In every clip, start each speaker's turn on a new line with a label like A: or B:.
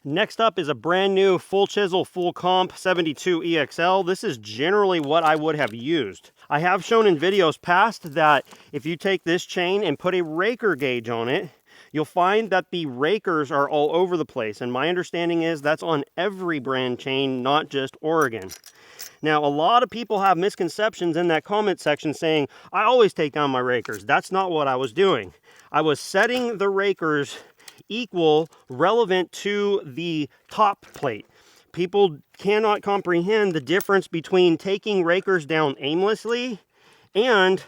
A: Next up is a brand new full chisel, full comp 72 EXL. This is generally what I would have used. I have shown in videos past that if you take this chain and put a raker gauge on it, you'll find that the rakers are all over the place. And my understanding is that's on every brand chain, not just Oregon. Now, a lot of people have misconceptions in that comment section saying, I always take down my rakers. That's not what I was doing. I was setting the rakers equal, relevant to the top plate. People cannot comprehend the difference between taking rakers down aimlessly and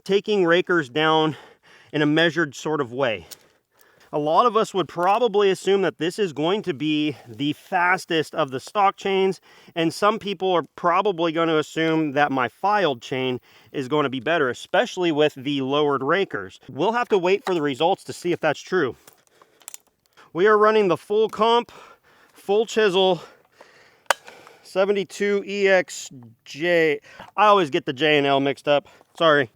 A: taking rakers down in a measured sort of way. A lot of us would probably assume that this is going to be the fastest of the stock chains, and some people are probably going to assume that my filed chain is going to be better, especially with the lowered rakers. We'll have to wait for the results to see if that's true. We are running the full comp, full chisel, 72 EXJ. I always get the J and L mixed up, sorry.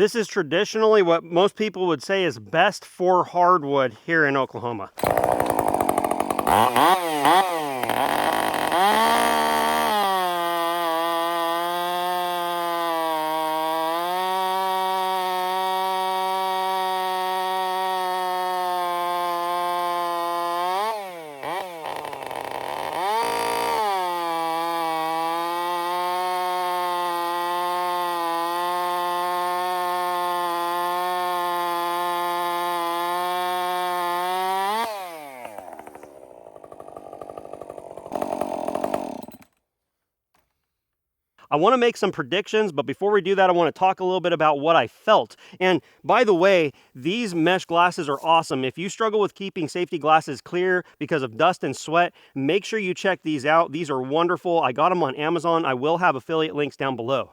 A: This is traditionally what most people would say is best for hardwood here in Oklahoma. I want to make some predictions, but before we do that, I want to talk a little bit about what I felt. And by the way, these mesh glasses are awesome. If you struggle with keeping safety glasses clear because of dust and sweat, make sure you check these out. These are wonderful. I got them on Amazon. I will have affiliate links down below.